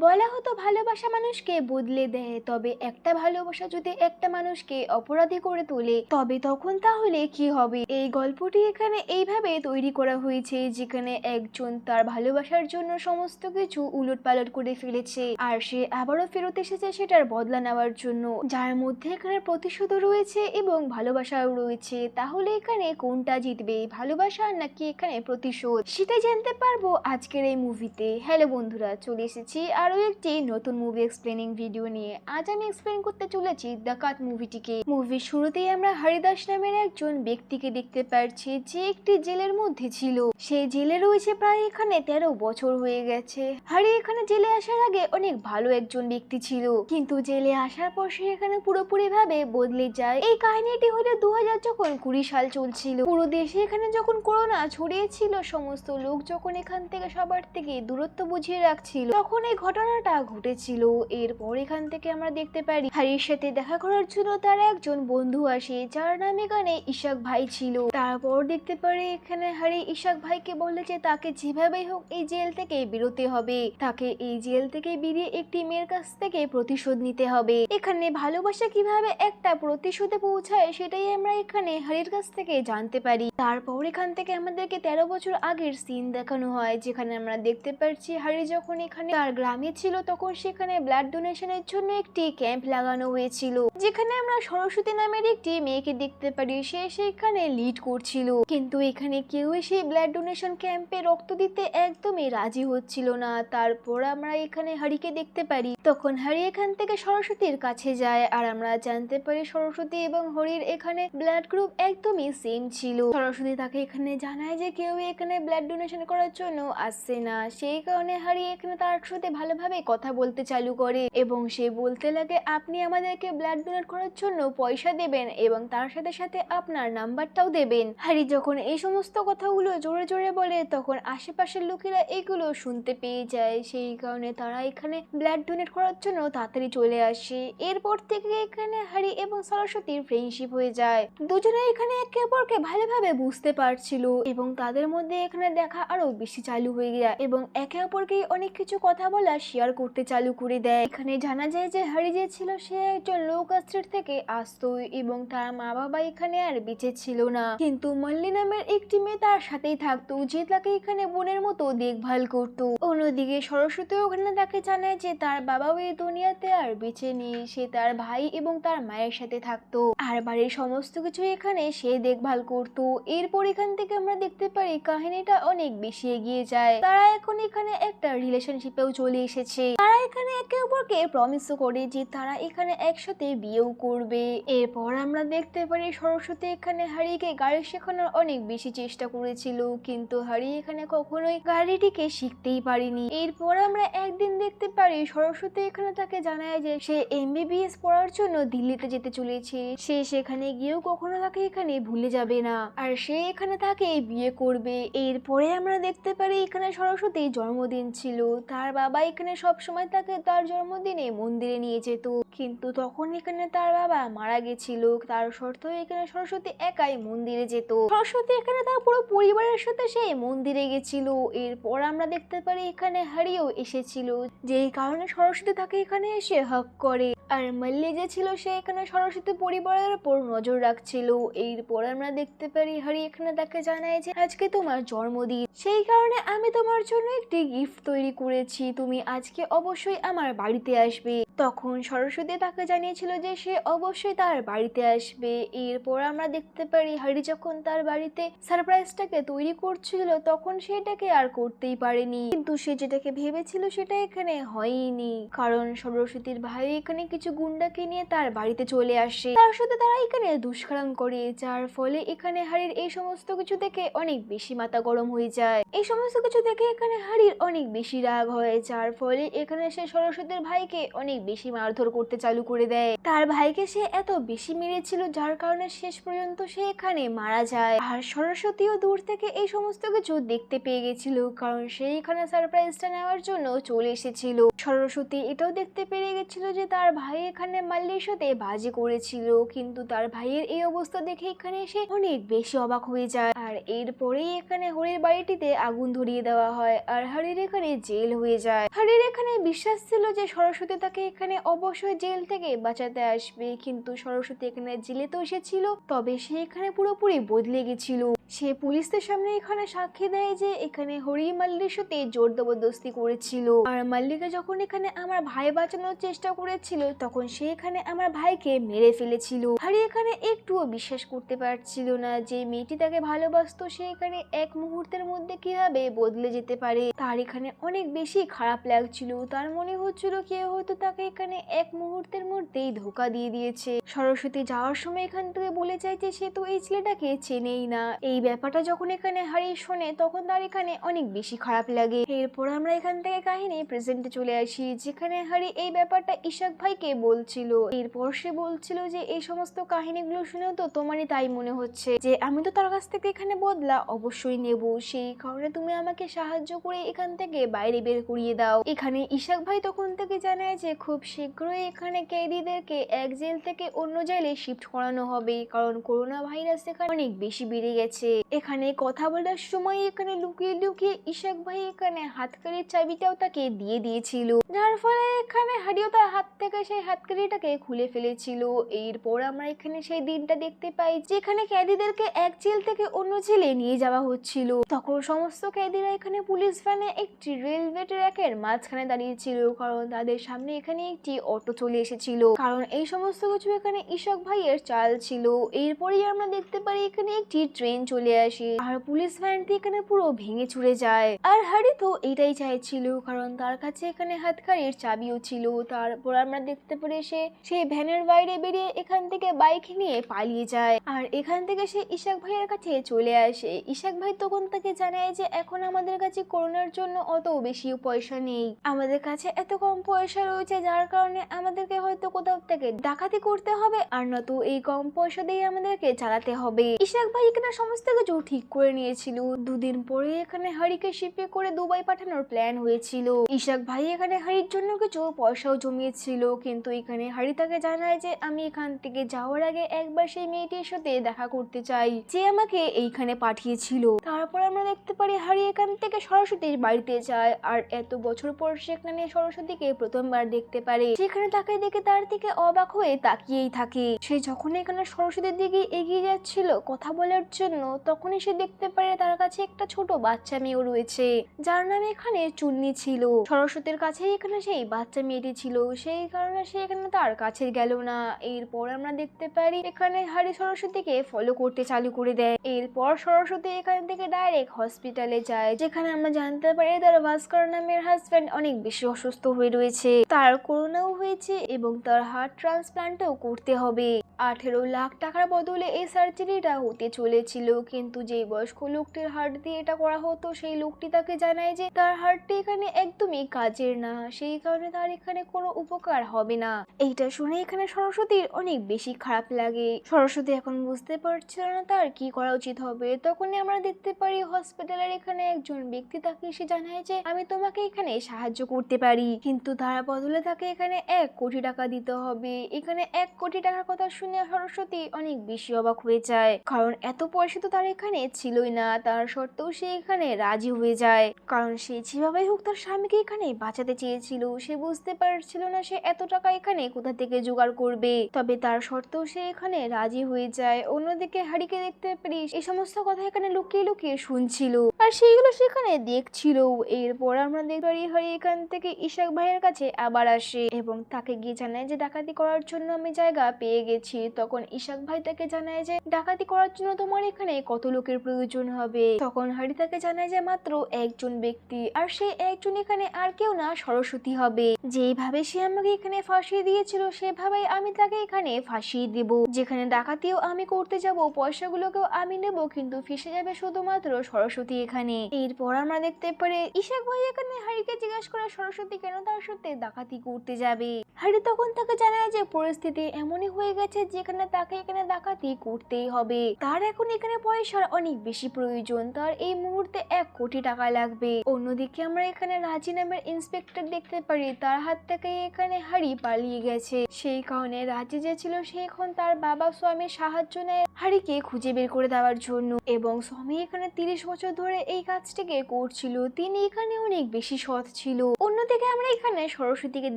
বলা হতো ভালোবাসা মানুষকে বদলে দেয়, তবে একটা ভালোবাসা যদি একটা মানুষকে অপরাধী করে তোলে তবে তখন তাহলে কি হবে। এই গল্পটি এখানে এইভাবে তৈরি করা হয়েছে যেখানে একজন তার ভালোবাসার জন্য সমস্ত কিছু উলটপালট করে ফেলেছে আর সে আবারও ফেরত এসেছে সেটার বদলা নেওয়ার জন্য, যার মধ্যে এখানে প্রতিশোধও রয়েছে এবং ভালোবাসাও রয়েছে। তাহলে এখানে কোনটা জিতবে, ভালোবাসা নাকি এখানে প্রতিশোধ, সেটাই জানতে পারবো আজকের এই মুভিতে। হ্যালো বন্ধুরা, চলে এসেছি আরো একটি নতুন মুভি এক্সপ্লেনিং ভিডিও নিয়ে। আজ আমি এক্সপ্লেন করতে চলেছি ডাকাত মুভিটিকে। মুভির শুরুতেই আমরা হরিদাস নামের একজন ব্যক্তিকে দেখতে পাচ্ছি যে একটি জেলের মধ্যে ছিল। সে জেলে রয়েছে প্রায় এখানে 13 বছর হয়ে গেছে। হারি এখানে জেলে আসার আগে অনেক ভালো একজন ব্যক্তি ছিল, কিন্তু জেলে আসার পর সে এখানে পুরোপুরি ভাবে বদলে যায়। এই কাহিনীটি হলো 2020 সাল চলছিল। পুরো দেশে এখানে যখন করোনা ছড়িয়েছিল, সমস্ত লোক যখন এখান থেকে সবার থেকে দূরত্ব বুঝিয়ে রাখছিল, তখন এই ঘটনাটা ঘটেছিল। এরপর এখান থেকে আমরা দেখতে পারি হারির সাথে দেখা করার জন্য তার একজন বন্ধু আসে যার নাম এখানে ইশাক ভাই ছিল। তারপর দেখতে পারি এখানে হারি ইশাক ভাইকে বলে যে তাকে যেভাবেই হোক এই জেল থেকে বেরোতে হবে, তাকে এই জেল থেকে বেরিয়ে একটি মেয়ের কাছ থেকে প্রতিশোধ নিতে হবে। এখানে ভালোবাসা কিভাবে একটা প্রতিশোধে পৌঁছায় সেটাই আমরা এখানে হারির কাছ থেকে জানতে পারি। তারপর এখান থেকে আমাদেরকে 13 বছর আগের সিন দেখানো হয় যেখানে আমরা দেখতে পাচ্ছি হারি যখন এখানে তার গ্রামে ছিল তখন সেখানে ব্লাড ডোনেশনের জন্য একটি ক্যাম্প লাগানো হয়েছিল, যেখানে আমরা সরস্বতী নামের একটি মেয়েকে দেখতে পারি। সে সেখানে লিড করছিল, কিন্তু এখানে কেউই সেই ব্লাড ডোনেশন ক্যাম্পে রক্ত দিতে একদমই রাজি হচ্ছিল না। তারপর আমরা এখানে হারিকে দেখতে পারি, তখন হারি এখান থেকে সরস্বতীর কাছে যায় আর আমরা জানতে পারি সরস্বতী এবং হরির এখানে ব্লাড গ্রুপ একদমই সেম ছিল। সরস্বতী তাকে এখানে জানায় যে কেউ এখানে ব্লাড ডোনেশন করার জন্য আসছে না, সেই কারণে হারি এখানে তার সাথে ভালোভাবে কথা বলতে চালু করে এবং সে বলতে লাগে আপনি আমাদেরকে ব্লাড ডোনেট করার জন্য পয়সা দেবেন এবং তার সাথে সাথে আপনার নাম্বারটাও দেবেন। হারি যখন এই সমস্ত কথাগুলো জোরে জোরে বলে তখন আশেপাশের লোকেরা এগুলো শুনতে পেয়ে যায়, সেই কারণে তারা এখানে ব্লাড ডোনেট করার জন্য তাড়াতাড়ি চলে আসে। এরপর থেকে এখানে হারি এবং সরস্বতীর ফ্রেন্ডশিপ হয়ে যায়। দুজনে এখানে একে অপরকে ভালোভাবে বুঝতে পারছিল এবং তাদের মধ্যে এখানে দেখা আরো বেশি চালু হয়ে যায় এবং একে অপরকে অনেক কিছু কথা বলা শেয়ার করতে চালু করে দেয়। এখানে জানা যায় যে হারি যে ছিল সে একজন লো কাস্টের থেকে আসতো এবং তার মা বাবা এখানে আর বেঁচে ছিল না, কিন্তু মল্লি নামের একটি মেয়ে তার সাথেই থাকতো যে তাকে এখানে বোনের মতো দেখভাল করতো। অন্যদিকে সরস্বতী ওখানে তাকে জানায় যে তার বাবাও এই দুনিয়াতে আর বেঁচে নেই, সে তার ভাই এবং তার মায়ের সাথে থাকতো আর বাড়ির সমস্ত কিছু এখানে সে দেখভাল করতো। এরপর এখান থেকে আমরা দেখতে পারি কাহিনীটা অনেক বেশি এগিয়ে যায়। তারা এখন এখানে একটা রিলেশনশিপেও চলে এসেছে। তারা এখানে একে অপরকে প্রমিসও করে যে তারা এখানে একসাথে বিয়েও করবে। এরপর আমরা দেখতে পারি সরস্বতী এখানে হারিকে গাড়ি শেখানোর অনেক বেশি চেষ্টা করেছিল, কিন্তু হারি এখানে কখনোই গাড়িটিকে শিখতেই পারিনি। এরপর আমরা একদিন দেখতে পারি সরস্বতী এখানে তাকে জানায় যে সে MBBS পড়ার জন্য দিল্লিতে যেতে চলেছে, সে সেখানে গিয়েও কখনো তাকে এখানে ভুলে যাবে না আর সে এখানে তাকে বিয়ে করবে। এরপরে আমরা দেখতে পারি এখানে সরস্বতীর জন্মদিন ছিল, তার বাবা এখানে সব সময় তাকে তার জন্মদিনে মন্দিরে নিয়ে যেত, কিন্তু তখন এখানে তার বাবা মারা গেছিল। তার শর্ত এখানে সরস্বতী একাই মন্দিরে যেত। সরস্বতী এখানে তার পুরো পরিবারের সাথে সে মন্দিরে গেছিল। এরপর আমরা দেখতে পারি এখানে হারিও এসেছিল, যেই কারণে সরস্বতী তাকে এখানে এসে হাগ করে আর মল্লি যে ছিল সে এখানে সরস্বতী পরিবারের উপর নজর রাখছিল। এরপর আমরা দেখতে পারি হারি এখানে তাকে জানায় যে আজকে তোমার জন্মদিন, সেই কারণে আমি তোমার জন্য একটি গিফট তৈরি করেছি, তুমি আজকে অবশ্যই আমার বাড়িতে আসবে। তখন সরস্বতী তাকে জানিয়েছিল যে সে অবশ্যই তার বাড়িতে আসবে। এরপর আমরা দেখতে পারি হারি যখন তার বাড়িতে সারপ্রাইজটাকে তৈরি করছিল তখন সেটাকে আর করতেই পারেনি, কিন্তু সে যেটাকে ভেবেছিল সেটা এখানে হয়নি, কারণ সরস্বতীর ভাই এখানে কিছু গুন্ডাকে নিয়ে তার বাড়িতে চলে আসে। তার সাথে তারা এখানে দুষ্কর্ম করে, যার ফলে এখানে হারির এই সমস্ত কিছু দেখে অনেক বেশি মাথা গরম হয়ে যায়। এই সমস্ত কিছু দেখে এখানে হারির অনেক বেশি রাগ হয়, যার ফলে এখানে সে সরস্বতীর ভাইকে অনেক বেশি মারধর করতে করতে চালু করে দেয়। তার ভাইকে সে এত বেশি মেরেছিল যার কারণে শেষ পর্যন্ত সে এখানে মারা যায়। আর সরস্বতীও দূর থেকে এই সমস্ত কিছু দেখতে পেয়ে গেছিল, কারণ সে এখানে সারপ্রাইজটা নেওয়ার জন্য চলে এসেছিল। সরস্বতী এটাও দেখতে পেরে গেছিল যে তার ভাই এখানে মাল্লির সাথে বাজি করেছিল, কিন্তু তার ভাইয়ের এই অবস্থা দেখে এখানে এসে অনেক বেশি অবাক হয়ে যায়। আর এরপরেই এখানে হরির বাড়িটিতে আগুন ধরিয়ে দেওয়া হয় আর হরির এখানে জেল হয়ে যায়। হরির এখানে বিশ্বাস ছিল যে সরস্বতী তাকে এখানে অবশ্যই জেল থেকে বাঁচাতে আসবে, কিন্তু সরস্বতী এখানে জেলে তো এসেছিল, তবে সে এখানে পুরোপুরি বদলে গেছিল। সে পুলিশদের সামনে এখানে সাক্ষী দেয় যে এখানে হরি মাল্লির সাথে জোর জবরদস্তি করেছিল, আর মাল্লিকে যখন এখানে আমার ভাই বাঁচানোর চেষ্টা করেছিল তখন সে এখানে আমার ভাইকে মেরে ফেলেছিল। হরি এখানে একটুও বিশ্বাস করতে পারছিল না যে মেয়েটি তাকে ভালোবাসতো সে এখানে এক মুহূর্তের মধ্যে কিভাবে বদলে যেতে পারে। তার এখানে অনেক বেশি খারাপ লাগছিল, তার মনে হচ্ছিল কেউ হয়তো তাকে এখানে এক মুহূর্তের মধ্যেই ধোকা দিয়ে দিয়েছে। সরস্বতী যাওয়ার সময় এখান থেকে বলে যায় যে সে তো এই ছেলেটাকে চেনেই না। এই ব্যাপারটা যখন এখানে হারি শোনে তখন তার এখানে অনেক বেশি খারাপ লাগে। এরপর আমরা এখান থেকে কাহিনী প্রেজেন্টে চলে আসি, যেখানে হারি এই ব্যাপারটা ইশাক ভাইকে বলছিল। এরপর সে বলছিল যে এই সমস্ত কাহিনীগুলো শুনেও তো তোমারই তাই মনে হচ্ছে যে আমি তো তার কাছ থেকে এখানে বদলা অবশ্যই নেব, সেই কারণে তুমি আমাকে সাহায্য করে এখান থেকে বাইরে বের করিয়ে দাও। এখানে ইশাক ভাই তখন থেকে জানায় যে খুব শীঘ্রই এখানে কয়েদিদেরকে এক জেল থেকে অন্য জেলে শিফট করানো হবে, কারণ করোনা ভাইরাস এখানে অনেক বেশি বেড়ে গেছে। এখানে কথা বলার সময় এখানে লুকিয়ে লুকিয়ে ইশাক ভাই এখানে হাতকারির চাবিটাও তাকে দিয়ে দিয়েছিল, যার ফলে এখানে হারিও তার হাত থেকে সেই হাতকারিটাকে খুলে ফেলেছিল। এরপর আমরা এখানে সেই দিনটা দেখতে পাই যেখানে কয়েদিদেরকে এক জেল থেকে অন্য জেলে নিয়ে যাওয়া হচ্ছিল। তখন সমস্ত কয়েদিরা এখানে পুলিশ ভ্যানে একটি রেলওয়ে ট্র্যাকের মাঝখানে দাঁড়িয়েছিল, কারণ তাদের সামনে এখানে একটি অটো চলে এসেছিল, কারণ এই সমস্ত কিছু এখানে ইশাক ভাইয়ের চাল ছিল। এরপরেই আমরা দেখতে পারি এখানে একটি ট্রেন চলে আসে আর পুলিশ ভ্যানটি এখানে পুরো ভেঙে চুরে যায়। আর হারি তো এটাই চাইছিল, কারণ তার কাছে এখানে হাতকারির চাবিও ছিল। তারপর আমরা দেখতে পারি সে সেই ভ্যানের বাইরে বেরিয়ে এখান থেকে বাইক নিয়ে পালিয়ে যায় আর এখান থেকে সে ইশাক ভাইয়ের কাছে চলে আসে। ইশাক ভাই তখন তাকে জানায় যে এখন আমাদের কাছে করোনার জন্য অত বেশি পয়সা নেই, আমাদের কাছে এত কম পয়সা রয়েছে যার কারণে আমাদেরকে হয়তো কোথাও থেকে ডাকাতি করতে হবে, আর নয়তো এই কম পয়সা দিয়ে আমাদেরকে চালাতে হবে। ইশাক ভাই এখানে সমস্ত কিছু ঠিক করে নিয়েছিল। দুদিন পরে এখানে হারিকে শিপে করে দুবাই পাঠানোর প্ল্যান হয়েছিল। ইশাক ভাই এখানে হারির জন্য কিছু পয়সাও জমিয়েছিল, কিন্তু এখানে হারি তাকে জানায় যে আমি এখান থেকে যাওয়ার আগে একবার সেই মেয়েটির সাথে দেখা করতে চাই যে আমাকে এইখানে পাঠিয়েছিল। তারপর আমরা দেখতে পারি হারি এখান থেকে সরস্বতীর বাড়িতে যায় আর এত বছর পর সেখানে সরস্বতীকে প্রথমবার দেখতে পারে। সেখানে তাকে দেখে তার দিকে অবাক হয়ে তাকিয়েই থাকে। সে যখন এখানে সরস্বতীর দিকে এগিয়ে যাচ্ছিল কথা বলার জন্য তখনই সে দেখতে পারে তার কাছে একটা ছোট বাচ্চা মেয়েও রয়েছে যার নামে এখানে চুন্নি ছিল। সরস্বতীর কাছে এখানে সেই বাচ্চা মেয়েটি ছিল, সেই কারণে সে এখানে তার কাছে গেল না। এরপর আমরা দেখতে পারি এখানে হারি সরস্বতীকে ফলো করতে চালু করে দেয়। এরপর সরস্বতী এখান থেকে ডাইরেক্ট হসপিটালে যায়, যেখানে আমরা জানতে পারি তার ভাস্কর নামের হাজবেন্ড অনেক বেশি অসুস্থ হয়ে রয়েছে, তার করোনাও হয়েছে এবং তার হার্ট ট্রান্সপ্লান্টও করতে হবে। 18 লাখ টাকার বদলে এই সার্জারিটা হতে চলেছিল, কিন্তু যে বয়স্ক লোকটির হার্ট দিয়ে এটা করা হতো সেই লোকটি তাকে জানায় যে তার হার্টটি এখানে একদমই কাজের না, সেই কারণে তার এখানে কোনো উপকার হবে না। এইটা শুনে এখানে সরস্বতীর অনেক বেশি খারাপ লাগে। সরস্বতী এখন বুঝতে পারছিল না তার কি করা উচিত হবে। তখনই আমরা দেখতে পারি হসপিটালের এখানে একজন ব্যক্তি তাকে এসে জানায় যে আমি তোমাকে এখানে সাহায্য করতে পারি, কিন্তু তার বদলে তাকে এখানে 1 কোটি টাকা দিতে হবে। এখানে 1 কোটি টাকার কথা শুনে সরস্বতী অনেক বেশি অবাক হয়ে যায়, কারণ এত পয়সা তো তার এখানে ছিলই না। তার সত্ত্বেও সে এখানে রাজি হয়ে যায়, কারণ সে যেভাবেই হোক তার স্বামীকে এখানে বাঁচাতে চেয়েছিল। সে বুঝতে পারছিল না সে এত টাকা এখানে কোথা থেকে জোগাড় করবে, তবে তার সত্ত্বেও সে এখানে রাজি হয়ে যায়। অন্যদিকে হারিকে দেখতে পারি এই সমস্ত কথা এখানে লুকিয়ে লুকিয়ে শুনছিল আর সেইগুলো সেখানে দেখছিল। এরপর আমরা দেখতে পারি হারি এখান থেকে ইশাক ভাইয়ের কাছে আবার আসে এবং তাকে গিয়ে জানায় যে ডাকাতি করার জন্য আমি জায়গা পেয়ে গেছি। তখন ইশাক ভাই তাকে জানায় যে ডাকাতি করার জন্য তোমার এখানে কত লোকের প্রয়োজন হবে। তখন হারি তাকে জানায় যে মাত্র একজন ব্যক্তি, আর সেই একজন এখানে আর কেউ না সরস্বতী হবে। যেভাবে সে আমাকে এখানে ফাঁসিয়ে দিয়েছিল সেভাবেই আমি তাকে এখানে ফাঁসিয়ে দেব, যেখানে ডাকাতিও আমি করতে যাব, পয়সাগুলোকেও আমি নেব, কিন্তু ফেসে যাবে শুধুমাত্র সরস্বতী এখানে। এরপর আমরা দেখতে পারি ইশাক ভাই এখানে হারিকে জিজ্ঞাসা করে সরস্বতী কেন তার সাথে ডাকাতি করতে যাবে। হারি তখন তাকে জানায় যে পরিস্থিতি এমনই হয়ে গেছে যেখানে তাকে এখানে ডাকাতি করতেই হবে। তার এখন এখানে পয়সার অনেক বেশি প্রয়োজন, তার এই মুহূর্তে 1 কোটি টাকা লাগবে। অন্যদিকে আমরা এখানে রাজি নামের ইন্সপেক্টর দেখতে পারি, তার হাত থেকে এখানে হারি পালিয়ে গেছে। সেই কারণে রাজি যে ছিল সে এখন তার বাবা স্বামীর সাহায্য নেয় হারিকে খুঁজে বের করে দেওয়ার জন্য। এবং স্বামী এখানে 30 বছর ধরে এই কাজটিকে করছিল, তিনি এখানে অনেক বেশি সৎ ছিল। অন্যদিকে আমরা এখানে সরস্বতীকে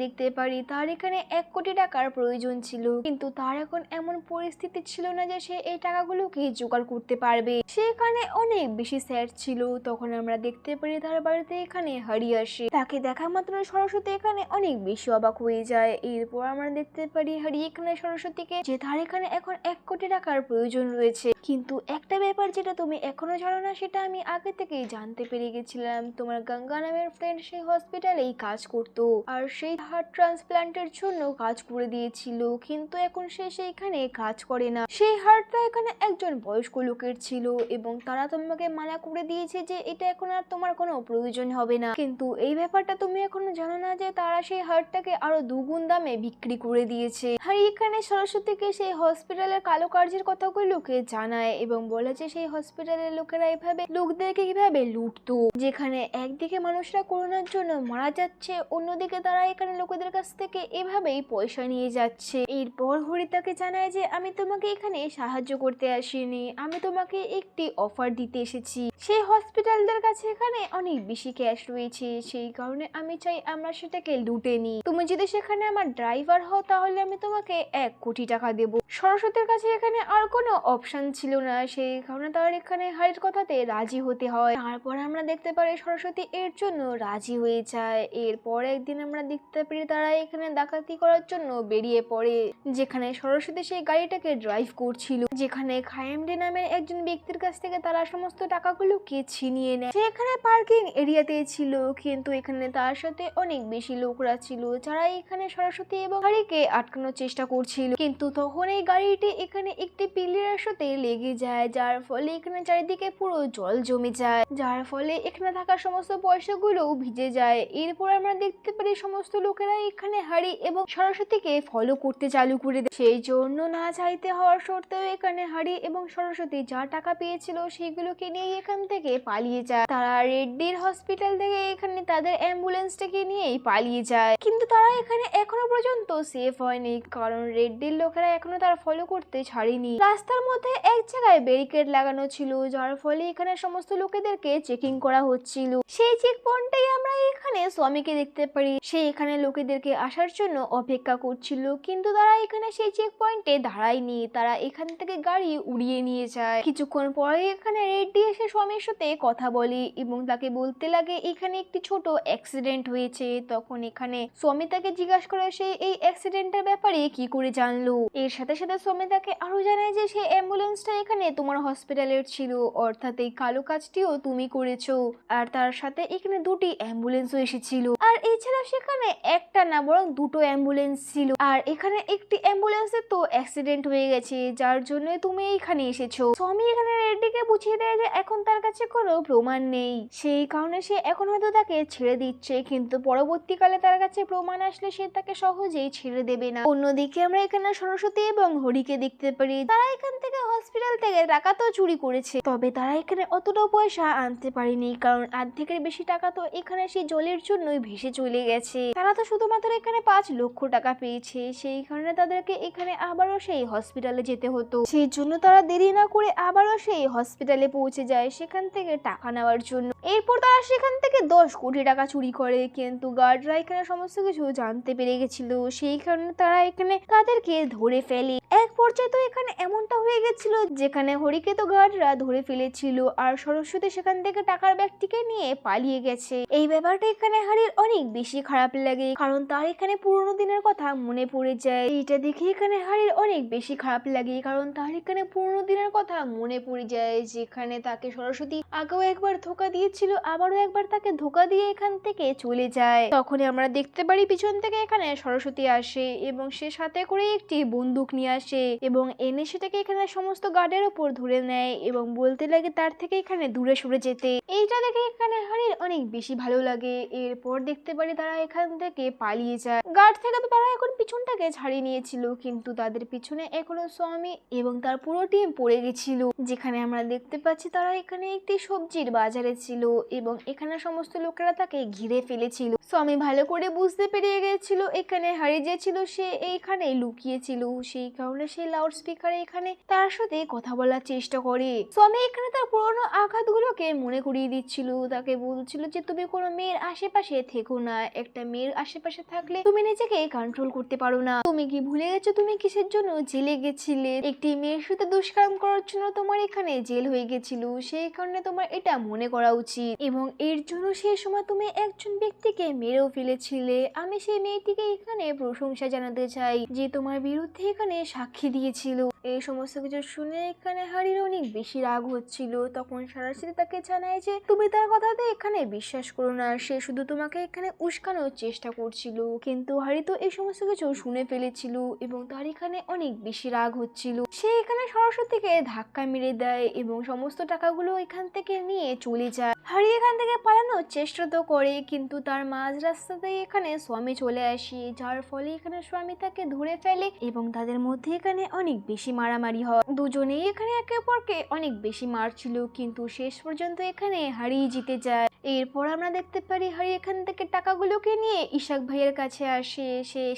দেখতে পারি, তার এখানে 1 কোটি টাকার প্রয়োজন ছিল, কিন্তু তার এখন এমন পরিস্থিতি ছিল না যে সে এই টাকাগুলোকে জোগাড় করতে পারবে। সে এখানে অনেক বেশি স্যাড ছিল। তখন আমরা দেখতে পারি তার বাড়িতে এখানে হারি আসে, তাকে দেখা মাত্র সরস্বতী এখানে অনেক বেশি অবাক হয়ে যায়। এরপর আমরা দেখতে পারি হারি এখানে সরস্বতীকে যে তার এখানে এখন 1 কোটি টাকার প্রয়োজন রয়েছে। কিন্তু একটা ব্যাপার যেটা তুমি এখনো জানো না, সেটা আমি আগে থেকেই জানতে পেরে গেছিলাম। তোমার গঙ্গা নামের ফ্রেন্ড সেই হসপিটালেই কাজ করতো, আর সেই হার্ট ট্রান্সপ্লান্টের জন্য কাজ করে দিয়েছিল, কিন্তু এখন সে সেইখানে কাজ করে না। সেই হার্টটা এখানে একজন বয়স্ক লোকের ছিল এবং তারা তোমাকে মানা করে দিয়েছে যে এটা এখন আর তোমার কোনো প্রয়োজন হবে না। কিন্তু এই ব্যাপারটা তুমি এখনো জানো না যে তারা সেই হার্টটাকে আরো 2 গুণ দামে বিক্রি করে দিয়েছে। আর এখানে সরস্বতীকে সেই হসপিটালের কালো কার্যের কথাগুলোকে জানায় এবং বলে যে সেই হসপিটালের লোকেরা এভাবে লোকদেরকে কিভাবে লুটতো, যেখানে একদিকে মানুষরা করোনার জন্য মারা যাচ্ছে, অন্যদিকে তারা এখানে লোকেদের কাছ থেকে এভাবেই পয়সা নিয়ে যাচ্ছে। এরপর হরি তাকে জানায় যে আমি তোমাকে এখানে সাহায্য করতে আসিনি, আমি তোমাকে একটি অফার দিতে এসেছি। সেই হসপিটালদের কাছে এখানে অনেক বেশি ক্যাশ রয়েছে, সেই কারণে আমি চাই আমরা সেটাকে লুটে নিই। তুমি যদি সেখানে আমার ড্রাইভার হও তাহলে আমি তোমাকে 1 কোটি টাকা দেবো। সরস্বতীর কাছে এখানে আর কোনো অপশন ছিল না, সেই কারণে তার এখানে হারির কথাতে রাজি হতে হয়। তারপর আমরা দেখতে পারি সরস্বতী এর জন্য রাজি হয়ে যায়। এরপর একদিন আমরা দেখতে পারি তারা এখানে ডাকাতি করার জন্য বেরিয়ে পড়ে, যেখানে সরস্বতী সেই গাড়িটাকে ড্রাইভ করছিল, যেখানে খায়েমডি নামের একজন ব্যক্তির কাছ থেকে তারা সমস্ত টাকাগুলোকে ছিনিয়ে নেয়। সে এখানে পার্কিং এরিয়াতে ছিল, কিন্তু এখানে তার সাথে অনেক বেশি লোকরা ছিল যারা এখানে সরস্বতী এবং হারিকে আটকানোর চেষ্টা করছিল। কিন্তু তখন এই গাড়িটি এখানে একটি পিলারের সাথে লেগে যায়, যার ফলে এখানে চারিদিকে পুরো জল জমে যায়, যার ফলে এখানে থাকা সমস্ত পয়সাগুলো ভিজে যায়। এরপর আমরা দেখতে পারি সমস্ত লোকেরা এখানে হারি এবং সরস্বতীকে ফলো করতে চালু করে দেয়। সেই জন্য না চাইতে হওয়ার সত্ত্বেও এখানে হারি এবং সরস্বতী যা টাকা পেয়েছিল সেগুলোকে নিয়ে এখান থেকে পালিয়ে যায়। তারা রেড্ডির হসপিটাল থেকে এখানে তাদের অ্যাম্বুলেন্সটাকে নিয়েই পালিয়ে যায়, কিন্তু তারা এখানে এখনো পর্যন্ত সেফ হয়নি, কারণ রেড্ডির লোকেরা এখনো তার ফলো করতে ছাড়েনি। রাস্তার মধ্যে এক জায়গায় ব্যারিকেড লাগানো ছিল, যার ফলে এখানে সমস্ত লোকেদেরকে চেকিং করা হচ্ছিল। সেই চেক পয়েন্টেই আমরা এখানে স্বামীকে দেখতে পারি, সে এখানে লোকেদেরকে আসার জন্য অপেক্ষা করছিল, কিন্তু তারা এখানে সেই চেক পয়েন্টে দাঁড়ায়নি, তারা এখান থেকে গাড়ি উড়িয়ে নিয়ে যায়। কিছুক্ষণ পরে এখানে রেড্ডি এসে স্বামীর সাথে কথা বলে এবং তাকে বলতে লাগে এখানে একটি ছোট অ্যাক্সিডেন্ট হয়েছে। তখন এখানে স্বামী তাকে জিজ্ঞাসা করে সে এই অ্যাক্সিডেন্টের ব্যাপারে কি করে জানলো। এর সাথে সাথে স্বামী তাকে আরো জানায় যে সেই অ্যাম্বুলেন্সটা এখানে তোমার হসপিটালের ছিল, অর্থাৎ এই কালো কাজটিও তুমি করেছো। আর তার সাথে এখানে 2টি অ্যাম্বুলেন্সও এসেছিল, আর এছাড়া সেখানে একটা না বরং 2টো অ্যাম্বুলেন্স ছিল, আর এখানে একটি অ্যাম্বুলেন্সের তো অ্যাক্সিডেন্ট হয়ে গেছে, যার জন্য তুমি এখানে এসেছো। স্বামী এখানে রেড্ডিকে বুঝিয়ে দেয় যে এখন তার কাছে কোনো প্রমাণ নেই, সেই কারণে সে এখন হয়তো তাকে ছেড়ে দিচ্ছে, কিন্তু পরবর্তীকালে তার কাছে প্রমাণ আসলে সে তাকে সহজেই ছেড়ে দেবে না। অন্যদিকে আমরা এখানে সরস্বতী এবং হরিকে দেখতে পারি, তারা এখান থেকে হসপিটাল থেকে টাকা তো চুরি করেছে, তবে তারা এখানে অতটা পয়সা আনতে পারেনি, কারণ অর্ধেকের বেশি টাকা তো এখানে সেই জলের জন্যই ভেসে চলে গেছে। তারা তো শুধুমাত্র এখানে 5 লক্ষ টাকা পেয়েছে, সেই কারণে তাদেরকে এখানে আবারও সেই হসপিটালে যেতে হতো। সেই জন্য তারা দেরি না করে আবারও সেই হসপিটালে পৌঁছে যায় সেখান থেকে টাকা নেওয়ার জন্য। এরপর তারা সেখান থেকে 10 কোটি টাকা চুরি করে, কিন্তু গার্ডরা এখানে সমস্ত কিছু জানতে পেরে গেছিল, সেই কারণে তারা এখানে তাদেরকে ধরে ফেলে। এক পর্যায়ে তো এখানে এমনটা হয়ে গেছিল যেখানে হরিকে তো গার্ডরা ধরে ফেলেছিল, আর সরস্বতী সেখান থেকে টাকার ব্যাগটিকে নিয়ে পালিয়ে গেছে। এই ব্যাপারটা এখানে হারির অনেক বেশি খারাপ লাগে, কারণ তার এখানে পুরোনো দিনের কথা মনে পড়ে যায়। এটা দেখে এখানে হারির অনেক বেশি খারাপ লাগে, কারণ তার এখানে পুরোনো দিনের কথা মনে পড়ে যায়, যেখানে তাকে সরস্বতী আগেও একবার ধোকা দিয়েছিল, আবারও একবার তাকে ধোকা দিয়ে এখান থেকে চলে যায়। তখনই আমরা দেখতে পারি পিছন থেকে এখানে সরস্বতী আসে এবং সে সাথে করে একটি বন্দুক নিয়ে আসে এবং এনে সেটাকে এখানে সমস্ত গার্ডের উপর ধরে নেয় এবং বলতে লাগে তার থেকে এখানে দূরে সরে যেতে। এইটা দেখে এখানে হারির অনেক বেশি ভালো লাগে। এরপর দেখতে পারি তারা এখান থেকে পালিয়ে যায়। গার্ড থেকে তো তারা এখন পিছনটাকে ছাড়িয়ে নিয়েছিল, কিন্তু তাদের পিছনে এখনো স্বামী এবং তার পুরো টিম পড়ে গেছিল। যেখানে আমরা দেখতে পাচ্ছি তারা এখানে একটি সবজির বাজারে ছিল এবং এখানে সমস্ত লোকেরা তাকে ঘিরে ফেলেছিল। স্বামী ভালো করে বুঝতে পেরে গেছিল এখানে হারি যে ছিল সে এইখানে লুকিয়েছিল, সেই কারণে সে লাউড স্পিকারে এখানে তার সাথে কথা বলার চেষ্টা করে। স্বামী এখানে তার পুরনো আঘাতগুলোকে মনে করিয়ে দিচ্ছিল, তাকে বলছিল যে তুমি কোনো মেয়ের আশেপাশে থেকো না, একটা মেয়ের আশেপাশে থাকলে তুমি নিজেকে কন্ট্রোল করতে পারো না। তুমি কি ভুলে গেছো তুমি কিসের জন্য জেলে গেছিলে? একটি মেয়ের সাথে দুষ্কর্ম করার জন্য তোমার এখানে জেল হয়ে গেছিল, সেই কারণে তোমার এটা মনে করা উচিত এবং এর জন্য সেই সময় তুমি একজন ব্যক্তিকে মেরেও ফেলেছিলে। আমি সেই মেয়েটিকে এখানে প্রশংসা জানাতে চাই যে তোমার বিরুদ্ধে এখানে সাক্ষী দিয়েছিল। এই সমস্ত কিছু শুনে এখানে হারির অনেক বেশি রাগ হচ্ছিল। তখন সারাশিতে তাকে জানায় যে তুমি তার কথাতে এখানে বিশ্বাস করো না, সে শুধু তোমাকে এখানে উস্কানোর চেষ্টা করছিল। কিন্তু হারি তো এই সমস্ত কিছু শুনে ফেলেছিল এবং তার এখানে অনেক বেশি রাগ হচ্ছিল। সে এখানে সরস্বতীকে ধাক্কা মেরে দেয় এবং সমস্ত টাকাগুলো এখান থেকে নিয়ে চলে যায়। হারি এখান থেকে পালানোর চেষ্টা তো করে, কিন্তু তার মাঝ রাস্তাতেই এখানে স্বামী চলে আসে, যার ফলে এখানে স্বামী তাকে ধরে ফেলে এবং তাদের মধ্যে এখানে অনেক বেশি মারামারি হয়। দুজনেই এখানে একে অপরকে অনেক বেশি মারছিল, কিন্তু শেষ পর্যন্ত এখানে হারি জিতে যায়। এরপর আমরা দেখতে পারি হারি এখান থেকে টাকাগুলোকে নিয়ে ইশাক ভাইয়ের কাছে আসে।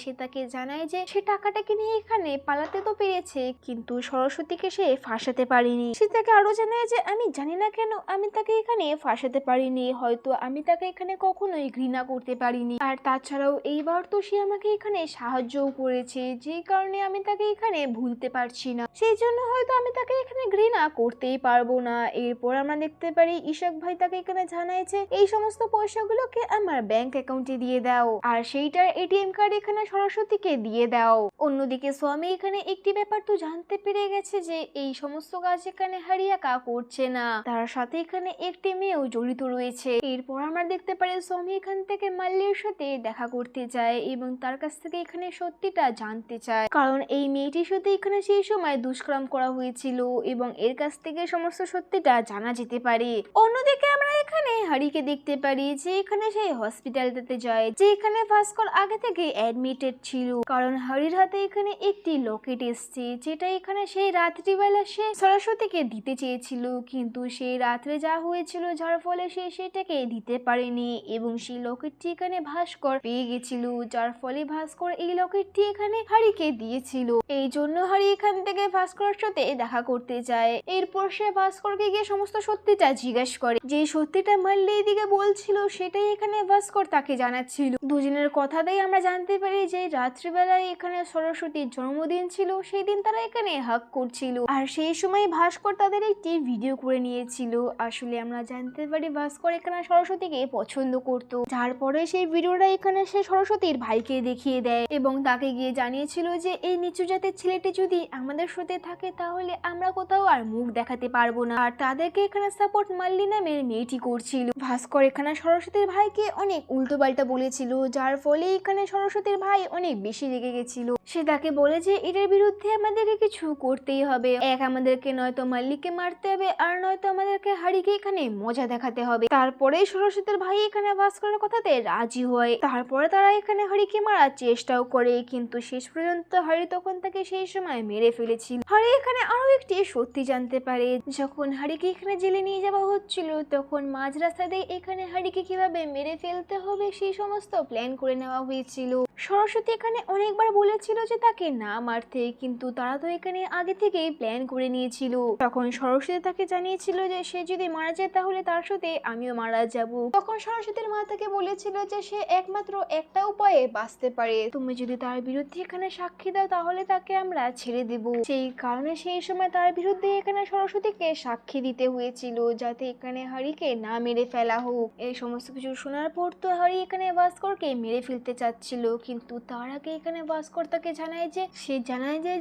সে তাকে জানায় যে সে টাকাটাকে নিয়ে এখানে পালাতে তো পেরেছে, কিন্তু সরস্বতীকে সে ফাঁসাতে পারেনি। সে তাকে আরো জানায় যে আমি জানি না কেন আমি তাকে এখানে ফাঁসাতে পারিনি, হয়তো আমি তাকে এখানে কখনোই ঘৃণা করতে পারিনি, আর তাছাড়াও এইবার তো সে আমাকে এখানে সাহায্যও করেছে, যে কারণে আমি তাকে এখানে ভুলতে পারছি না, সেই জন্য হয়তো আমি তাকে এখানে ঘৃণা করতেই পারবো না। এরপর আমরা দেখতে পারি ইশাক ভাই তাকে এখানে জানায় যে এই সমস্ত পয়সাগুলোকে আমার ব্যাংক অ্যাকাউন্টে দিয়ে দাও আর সেইটার এটিএম কার্ড এখানে সরস্বতীকে দিয়ে দাও। অন্যদিকে স্বামী এখানে একটি ব্যাপার তো জানতে পেরে গেছে যে এই সমস্ত কাজ এখানে হারি একা করছে না, তার সাথে এখানে একটি মেয়েও জড়িত রয়েছে। এরপর আমরা দেখতে পারি স্বামী এখান থেকে মাল্যের সাথে দেখা করতে যায় এবং তার কাছ থেকে এখানে সত্যিটা জানতে চায়, কারণ এই মেয়েটির সাথে এখানে সেই সময় দুষ্কর্ম করা হয়েছিল এবং এর কাছ থেকে সমস্ত সত্যিটা জানা যেতে পারে। অন্যদিকে আমরা এখানে হারিকে দেখতে পারি যে এখানে সে হসপিটালটাতে যায়, যে এখানে ভাস্কর আগে থেকে অ্যাডমিটেড ছিল, কারণ হারির হাতে এখানে একটি লকেট এসছে, যেটা এখানে সেই রাত্রিবেলা সে সরস্বতীকে দিতে চেয়েছিল, কিন্তু সেই রাত্রে যা হয়েছিল যার ফলে সে সেটাকে দিতে পারেনি এবং সেই লকেটটি এখানে ভাস্কর পেয়ে গেছিল, যার ফলে ভাস্কর এই লকেটটি এখানে হারিকে দিয়েছিল। এই জন্য হারি এখান থেকে ভাস্করের সাথে দেখা করতে যায়। এরপর সে ভাস্করকে গিয়ে সমস্ত সত্যিটা জিজ্ঞেস করে, যে সত্যিটা মাল্য এদিকে বলছিল সেটাই এখানে ভাস্কর তাকে জানাচ্ছিল। দুজনের কথাতেই আমরা জানতে পারি যে রাত্রিবেলায় এখানে সরস্বতীর জন্মদিন ছিল, সেই দিন তারা এখানে হাগ করছিল আর সেই সময় ভাস্কর তাদের একটি ভিডিও করে নিয়েছিল। আসলে আমরা জানতে পারি ভাস্কর এখানে সরস্বতীকে পছন্দ করত, যার পরে সেই ভিডিওটা এখানে সে সরস্বতীর ভাইকে দেখিয়ে দেয় এবং তাকে গিয়ে জানিয়েছিল যে এই নিচু জাতের ছেলেটি যদি আমাদের সাথে থাকে তাহলে আমরা কোথাও আর মুখ দেখাতে পারবো না, আর তাদেরকে এখানে সাপোর্ট মাল্লি নামের মেয়েটি করছিল। ভাস্কর এখানে সরস্বতীর ভাইকে অনেক উল্টো পাল্টা বলেছিল, যার ফলে এখানে সরস্বতীর ভাই অনেক বেশি রেগে গেছিল। সে তাকে বলে যে এটার বিরুদ্ধে আমাদেরকে কিছু করতেই হবে, এক আমাদেরকে নয়তো মাল্লিকে মারতে হবে আর নয়তো আমাদেরকে হারিকে এখানে মজা দেখাতে হবে। তারপরে সরস্বতীর ভাই এখানে ভাস্করের কথাতে রাজি হয়, তারপরে তারা এখানে হারিকে মারার চেষ্টাও করে, কিন্তু শেষ পর্যন্ত হারি তখন তাকে সেই সময় মেরে ফেলেছিল। হারি এখানে আরো একটি সত্যি জানতে পারে, যখন হারিকে এখানে জেলে নিয়ে যাওয়া হচ্ছিল তখন মাঝ রাস্তাতেই এখানে হারিকে কিভাবে মেরে ফেলতে হবে সেই সমস্ত প্ল্যান করে নেওয়া হয়েছিল। সরস্বতী এখানে অনেকবার বলেছিল যে তাকে না মারতে, কিন্তু তারা তো এখানে আগে থেকেই প্ল্যান করে নিয়েছিল। তখন সরস্বতী তাকে জানিয়েছিল যে সে যদি মারা যায় তাহলে তার সাথে আমিও মারা যাব। তখন সরস্বতীর মা তাকে বলেছিল যে সে একমাত্র একটা উপায়ে বাঁচতে পারে, তুমি যদি তার বিরুদ্ধে এখানে সাক্ষী দাও তাহলে তাকে আমরা ছেড়ে দেব। সেই কারণে সেই সময় তার বিরুদ্ধে এখানে সরস্বতীকে সাক্ষী দিতে হয়েছিল, যাতে এখানে হারিকে না মেরে ফেলা হোক। এই সমস্ত কিছু শোনার পর তো হারি এখানে ভাস্করকে মেরে ফেলতে চাচ্ছিল, কিন্তু তার আগে এখানে ভাস্কর তাকে জানায়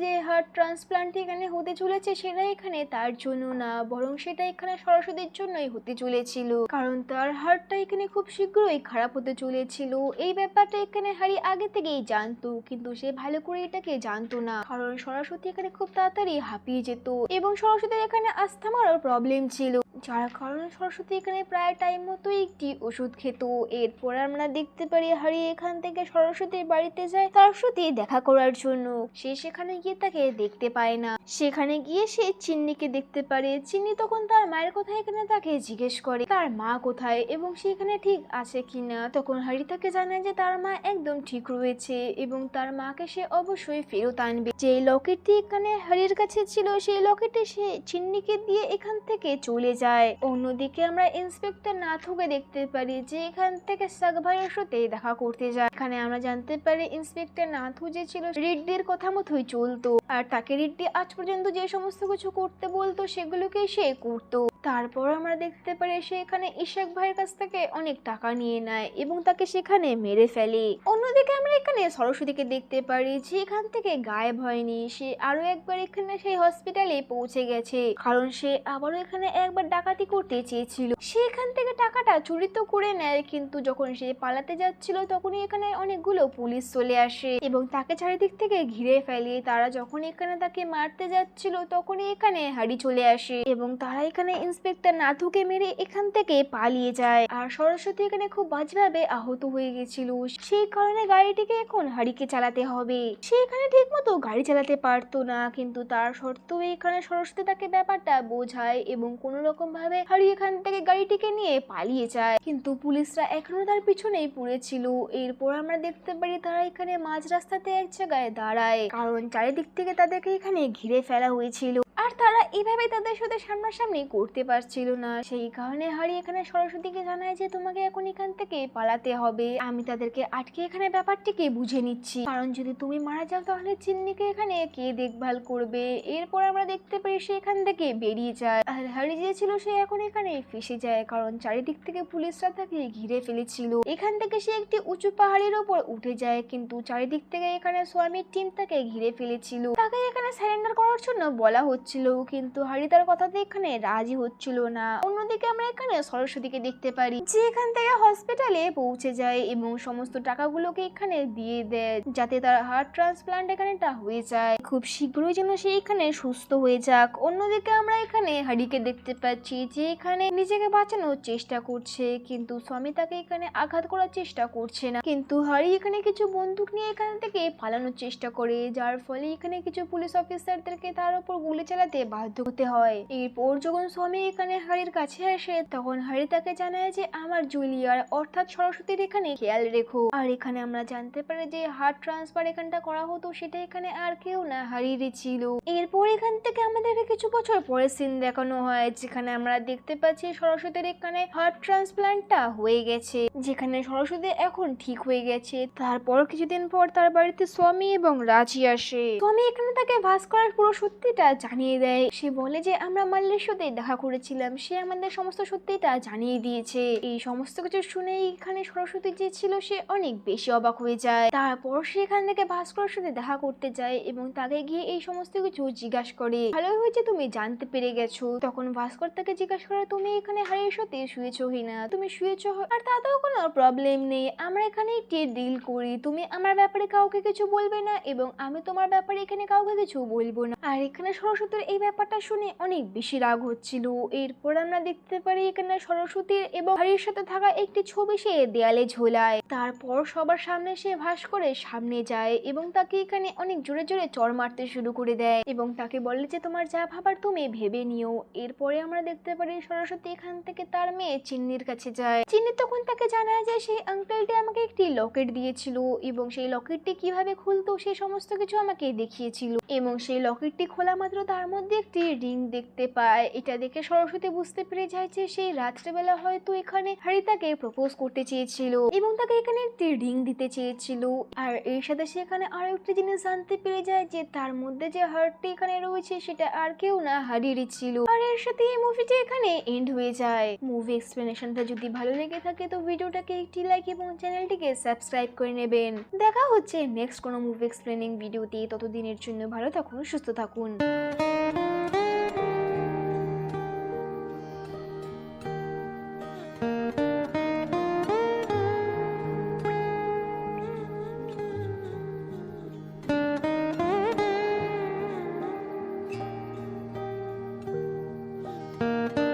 যে হার্ট ট্রান্সপ্লান্ট এখানে হতে চলেছে সেটা এখানে তার জন্য না, বরং সেটা এখানে সরস্বতীর জন্যই হতে চলেছিল, কারণ তার হার্টটা এখানে খুব শীঘ্রই খারাপ হতে চলেছিল। এই ব্যাপারটা এখানে হ্যারি আগে থেকেই জানতো, কিন্তু সে ভালো করে এটাকে জানতো না, কারণ সরস্বতী এখানে খুব তাড়াতাড়ি হাঁপিয়ে যেত এবং সরস্বতীর এখানে আস্থামারও প্রবলেম ছিল, যার কারণে সরস্বতী এখানে প্রায় টাইম মতো একটি ওষুধ খেত। এরপর আমরা দেখতে পারি হ্যারি এখান থেকে সরস্বতীর বাড়িতে যায় তার সাথে দেখা করার জন্য। সে সেখানে গিয়ে তাকে দেখতে পায় না, সেখানে গিয়ে সে চিন্নিকে দেখতে পারে। চিন্নি তখন তার মায়ের কথা এখানে তাকে জিজ্ঞেস করে তার মা কোথায় এবং সে এখানে ঠিক আছে কিনা। তখন হ্যারি তাকে জানায় যে তার মা একদম ঠিক রয়েছে এবং তার মাকে সে অবশ্যই ফেরত আনবে। যে লকেটটি এখানে হ্যারির কাছে ছিল সেই লকেটটি সে চিন্নিকে দিয়ে এখান থেকে চলে যায়। অন্যদিকে আমরা ইন্সপেক্টর নাথুকে দেখতে পারি যে এখান থেকে সাগ ভাইয়ের সাথে দেখা করতে যায়। এখানে আমরা জানতে পারি ইন্সপেক্টর নাথু যে ছিল রিড্ডির কথা মতোই চলতো, আর তাকে রিড্ডি আজ পর্যন্ত যে সমস্ত কিছু করতে বলতো সেগুলোকে সে করতো। তারপর আমরা দেখতে পারি সে এখানে ইশাক ভাইয়ের কাছ থেকে অনেক টাকা নিয়ে নেয় এবং তাকে সেখানে মেরে ফেলে। অন্যদিকে আমরা এখানে সরস্বতীকে দেখতে পারি যে এখান থেকে গায়েব হয়নি, সে আরো একবার এখানে সেই হসপিটালে পৌঁছে গেছে, কারণ সে আবারও এখানে একবার ডাকাতি করতে চেয়েছিল। সে এখান থেকে টাকাটা চুরি তো করে নেয়, কিন্তু যখন সে পালাতে যাচ্ছিল তখনই এখানে অনেকগুলো পুলিশ চলে আসে এবং তাকে চারিদিক থেকে ঘিরে ফেলে। তারা যখন এখানে তাকে মারতে যাচ্ছিল তখনই এখানে হ্যারি চলে আসে এবং তারা এখানে ইন্সপেক্টর নাথুকে মেরে এখান থেকে পালিয়ে যায়। আর সরস্বতী এখানে খুব বাজেভাবে আহত হয়ে গেছিল, সেই কারণে গাড়িটিকে এখন হ্যারিকে চালাতে হবে। সে এখানে ঠিক মতো গাড়ি চালাতে পারতো না, কিন্তু তার সত্ত্বেও এখানে সরস্বতী তাকে ব্যাপারটা বোঝায় এবং কোনো রকম ভাবে হ্যারি এখান থেকে গাড়িটিকে নিয়ে পালিয়ে যায়, কিন্তু পুলিশরা এখনো তার পিছনেই পড়েছিল। এরপর আমরা দেখতে পারি তারা এখানে মাঝ রাস্তাতে এক জায়গায় দাঁড়ায়, কারণ চারিদিক থেকে তাদেরকে এখানে ঘিরে ফেলা হয়েছিল আর তারা এইভাবে তাদের সাথে সামনাসামনি করতে পারছিল না। সেই কারণে হ্যারি এখানে সরস্বতীকে জানায় যে তোমাকে এখন এখান থেকে পালাতে হবে, আমি তাদেরকে আটকে এখানে ব্যাপারটিকে বুঝে নিচ্ছি, কারণ যদি তুমি মারা যাও তাহলে চিন্নিকে এখানে কে দেখভাল করবে। এরপর আমরা দেখতে পারি সে এখান থেকে বেরিয়ে যায় আর হ্যারি যে ছিল সে এখন এখানে ফেসে যায়, কারণ চারিদিক থেকে পুলিশরা তাকে ঘিরে ফেলেছিল। এখান থেকে সে একটি উঁচু পাহাড়ের ওপর উঠে যায়, কিন্তু চারিদিক থেকে এখানে স্বামীর টিম তাকে ঘিরে ফেলেছিল। তাকে এখানে সারেন্ডার করার জন্য বলা হচ্ছিল, কিন্তু হ্যারি তার কথাতে এখানে রাজি হচ্ছিল না। অন্যদিকে আমরা এখানে সরস্বতীকে দেখতে পারি যে এখান থেকে হসপিটালে পৌঁছে যায় এবং সমস্ত টাকাগুলোকে এখানে দিয়ে দেয় যাতে তার হার্ট ট্রান্সপ্লান্ট এখানেটা হয়ে যায়, খুব শীঘ্রই যেন সে এখানে সুস্থ হয়ে যাক। অন্যদিকে আমরা এখানে হ্যারিকে দেখতে পাচ্ছি যে এখানে নিজেকে বাঁচানোর চেষ্টা করছে, কিন্তু স্বামী তাকে এখানে আঘাত করার চেষ্টা করছে না, কিন্তু হ্যারি এখানে কিছু বন্দুক নিয়ে এখান থেকে পালানোর চেষ্টা করে, যার ফলে এখানে কিছু পুলিশ অফিসারদেরকে তার উপর গুলি চালাতে বাধ্য হতে হয়। এরপর যখন স্বামী এখানে হ্যারির কাছে আসে তখন হ্যারি তাকে জানায় যে আমার জুলিয়ার অর্থাৎ সরস্বতীর এখানে খেয়াল রেখো। আর এখানে আমরা জানতে পারি যে হার্ট ট্রান্সফার এখানটা করা হতো সেটা এখানে আর কেউ না হ্যারিরই ছিল। এরপর এখান থেকে আমাদেরকে কিছু বছর পরে সিন দেখানো হয় যেখানে আমরা দেখতে পাচ্ছি সরস্বতীর এখানে হার্ট ট্রান্সপ্লান্টটা হয়ে গেছে, যেখানে সরস্বতী এখন ঠিক হয়ে গেছে। তারপর কিছুদিন পর তার বাড়িতে স্বামী এবং রাজি আসে। স্বামী এখানে তাকে ভাস্করের পুরো সত্যিটা জানিয়ে দেয়। সে বলে যে আমরা মাল্যের সাথে দেখা করেছিলাম, সে আমাদের সমস্ত সত্যিটা জানিয়ে দিয়েছে। এই সমস্ত কিছু শুনে এখানে সরস্বতী যে ছিল সে অনেক বেশি অবাক হয়ে যায়। তারপর সে এখান থেকে ভাস্করের সাথে দেখা করতে যায় এবং তাকে গিয়ে এই সমস্ত কিছু জিজ্ঞাসা করে। ভালো হয়েছে তুমি জানতে পেরে গেছো। তখন ভাস্কর তাকে জিজ্ঞাসা করে তুমি এখানে হ্যারির সাথে শুয়েছো কিনা, তুমি শুয়েছো আর তাতেও কোনো প্রবলেম নেই, আমরা এখানে একটি ডিল করি, তুমি আমার ব্যাপারে কাউকে কিছু বলবে না এবং আমি তোমার ব্যাপারে এখানে কাউকে কিছু বলবো না। আর এখানে সরস্বতীর এই ব্যাপারটা শুনে অনেক বেশি রাগ হচ্ছিল। এরপর আমরা দেখতে পারি এখানে সরস্বতীর এবং হ্যারির সাথে থাকা একটি ছবি সে দেয়ালে ঝোলায়। তারপর সবার সামনে সে ভাস্করের সামনে যায় এবং তাকে এখানে অনেক জোরে জোরে চড় মারতে শুরু করে দেয় এবং তাকে বলে যে তোমার যা ভাবার তুমি ভেবে নিও। এরপরে আমরা দেখতে পারি সরস্বতী এখান থেকে তার মেয়ে চিন্নির কাছে যায়। চিন্নি তখন তাকে জানায় যে সেই আঙ্কেলটি আমাকে একটি লকেট দিয়েছিল এবং সেই লকেটটি কিভাবে খুলতো সেই সমস্ত কিছু আমাকে দেখিয়েছিল এবং সেই লকেটটি খোলা মাত্র তার মধ্যে মধ্যে একটি রিং দেখতে পায়। এটা দেখে সরস্বতী বুঝতে পেরে যায় যে সেই রাত্রেবেলা হয়তো এখানে হারিতাকে প্রপোজ করতে চেয়েছিল এবং তাকে এখানে একটি রিং দিতে চেয়েছিল। আর এর সাথে সে এখানে আরো একটি জিনিস জানতে পেরে যায় যে তার মধ্যে যে হার্টটি এখানে রয়েছে সেটা আর কেউ না হারিয়ে ছিল। আর এর সাথে এই মুভিটি এখানে এন্ড হয়ে যায়। মুভি এক্সপ্লেনেশনটা যদি ভালো লেগে থাকে তো ভিডিওটাকে একটি লাইক এবং চ্যানেলটিকে সাবস্ক্রাইব করে নেবেন। দেখা হচ্ছে নেক্সট কোনো মুভি এক্সপ্লেনিং ভিডিওতে। ততদিনের জন্য ভালো থাকুন, সুস্থ থাকুন।